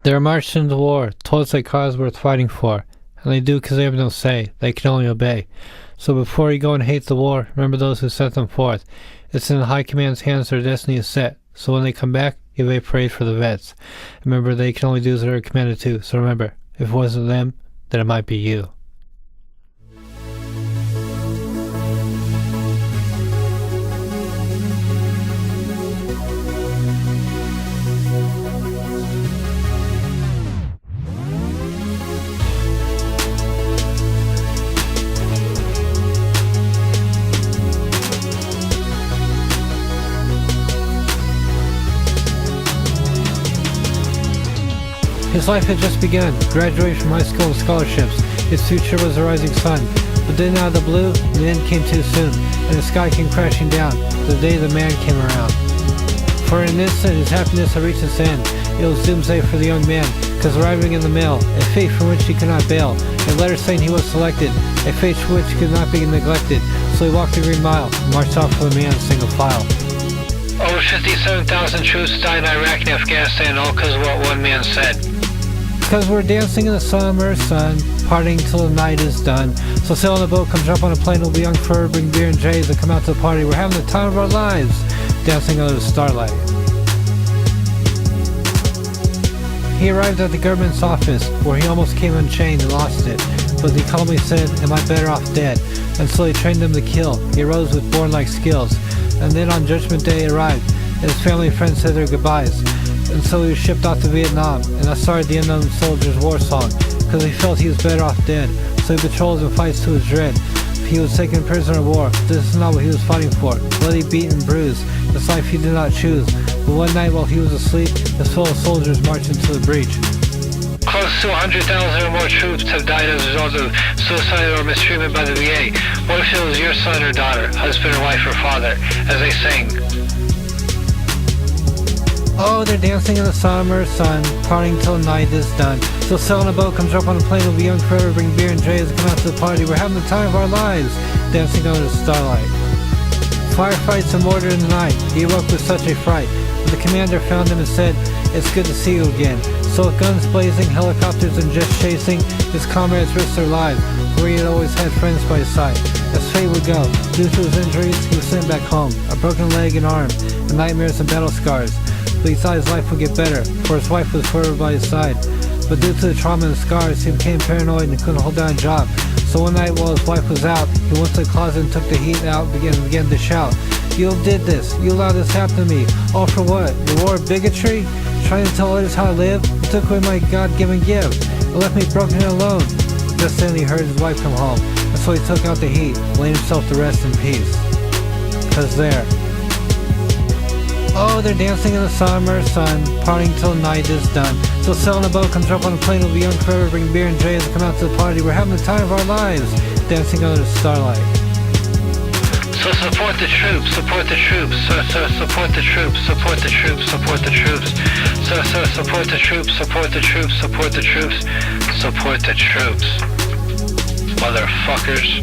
They're marched into war, told it's a cause worth fighting for, and they do because they have no say, they can only obey. So before you go and hate the war, remember those who sent them forth. It's in the High Command's hands their destiny is set, so when they come back, give a parade for the vets. Remember, they can only do as they're commanded to, so remember, if it wasn't them, then it might be you. His life had just begun, graduated from high school with scholarships. His future was a rising sun. But then out of the blue, the end came too soon, and the sky came crashing down. The day the man came around. For an instant his happiness had reached its end. It was doomsday for the young man, cause arriving in the mail, a fate from which he could not bail. A letter saying he was selected, a fate for which could not be neglected. So he walked the green mile, and marched off for the man single file. Over 57,000 troops died in Iraq and Afghanistan, all cause of what one man said. Cause we're dancing in the summer sun, partying till the night is done. So sail on a boat, come jump on a plane, we'll be young forever, bring beer and J's and come out to the party. We're having the time of our lives, dancing under the starlight. He arrived at the government's office, where he almost came unchained and lost it. But he calmly said, am I better off dead? And so he trained them to kill. He arose with born-like skills. And then on Judgment Day arrived, and his family and friends said their goodbyes. And so he was shipped off to Vietnam, and I started the Unknown Soldier's war song, cause he felt he was better off dead. So he patrols and fights to his dread. He was taken prisoner of war, this is not what he was fighting for. Bloody, beat and bruised, this life he did not choose. But one night while he was asleep, his fellow soldiers marched into the breach. Close to 100,000 or more troops have died as a result of suicide or mistreatment by the VA. What if it was your son or daughter, husband or wife or father, as they sang? Oh, they're dancing in the summer sun, partying till night is done. So sail on a boat, come jump on a plane, we'll be young forever, bring beer and J's and come out to the party. We're having the time of our lives, dancing under the starlight. Firefights and mortar in the night, he awoke with such a fright. But the commander found him and said, it's good to see you again. So with guns blazing, helicopters and jets chasing, his comrades risked their lives, for he had always had friends by his side. As fate would go, due to his injuries, he was sent back home, a broken leg and arm, and nightmares and battle scars. But he thought his life would get better, for his wife was forever by his side. But due to the trauma and scars, he became paranoid and couldn't hold down a job. So one night while his wife was out, he went to the closet and took the heat out and began to shout, you did this, you allowed this to happen to me, all for what? The war of bigotry? Trying to tell others how to live? You took away my God-given gift, and left me broken and alone. Just then he heard his wife come home, and so he took out the heat, laying himself to rest in peace. Cause there. Oh, they're dancing in the summer sun, partying till night is done. So sail on a boat, come jump on a plane, we'll be young forever, bring beer and J's and come out to the party. We're having the time of our lives, dancing under the starlight. So support the troops, support the troops, support the troops, support the troops, support the troops. Support the troops, support the troops, support the troops, support the troops. Motherfuckers.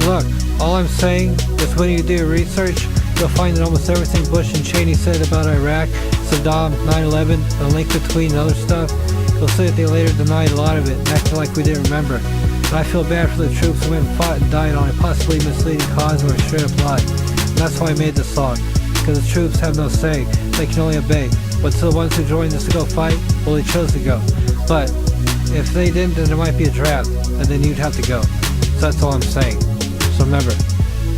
Look, all I'm saying is when you do your research, you'll find that almost everything Bush and Cheney said about Iraq, Saddam, 9/11, and the link between and other stuff, you'll see that they later denied a lot of it and acted like we didn't remember. And I feel bad for the troops who went and fought and died on a possibly misleading cause or a straight up lie. And that's why I made this song, because the troops have no say, they can only obey. But to the ones who joined us to go fight, well, they chose to go. But if they didn't, then there might be a draft, and then you'd have to go. So that's all I'm saying. So remember,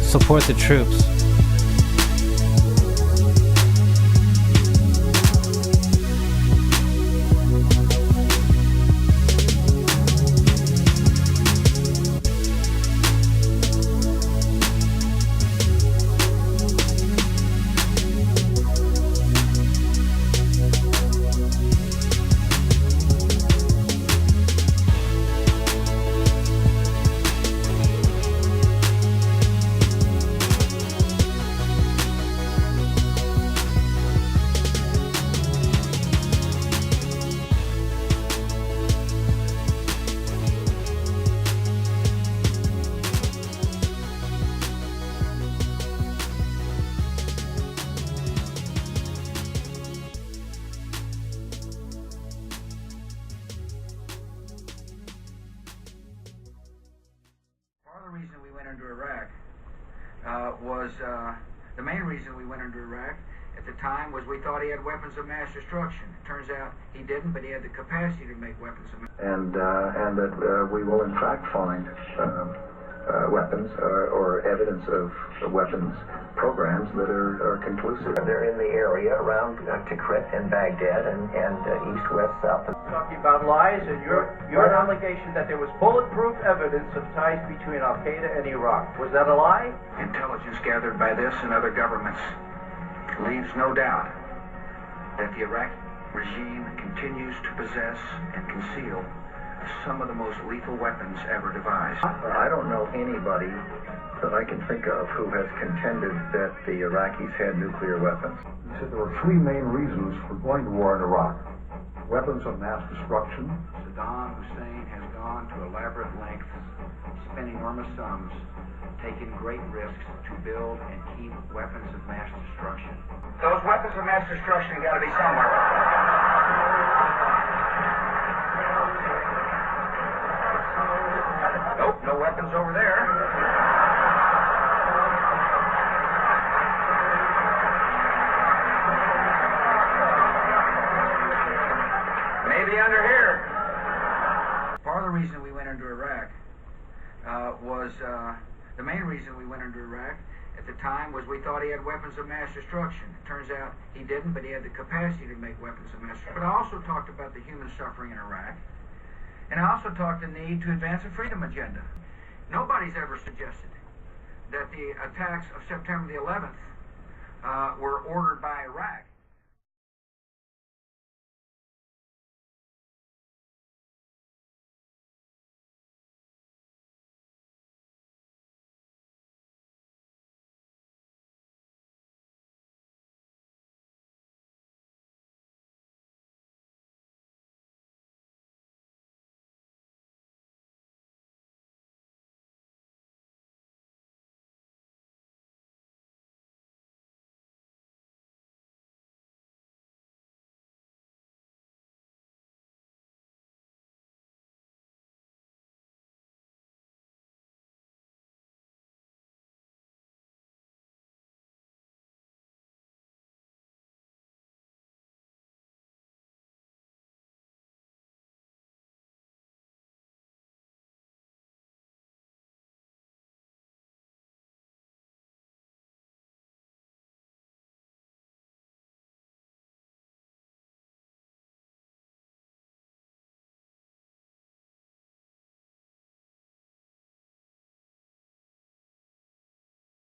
support the troops. into Iraq was the main reason we went into Iraq at the time was we thought he had weapons of mass destruction. It turns out he didn't, but he had the capacity to make weapons of mass destruction. And that we will in fact find weapons or evidence of weapons programs that are conclusive. They're in the area around Tikrit and Baghdad and east, west, south. Talking about lies and your allegation that there was bulletproof evidence of ties between Al-Qaeda and Iraq. Was that a lie? Intelligence gathered by this and other governments leaves no doubt that the Iraqi regime continues to possess and conceal some of the most lethal weapons ever devised. I don't know anybody that I can think of who has contended that the Iraqis had nuclear weapons. He said there were three main reasons for going to war in Iraq. Weapons of mass destruction. Saddam Hussein has gone to elaborate lengths, spent enormous sums, taken great risks to build and keep weapons of mass destruction. Those weapons of mass destruction have got to be somewhere. Nope, no weapons over there. Maybe under here. Part of the reason we went into Iraq was the main reason we went into Iraq at the time was we thought he had weapons of mass destruction. It turns out he didn't, but he had the capacity to make weapons of mass destruction. But I also talked about the human suffering in Iraq. And I also talked the need to advance a freedom agenda. Nobody's ever suggested that the attacks of September the 11th were ordered by Iraq.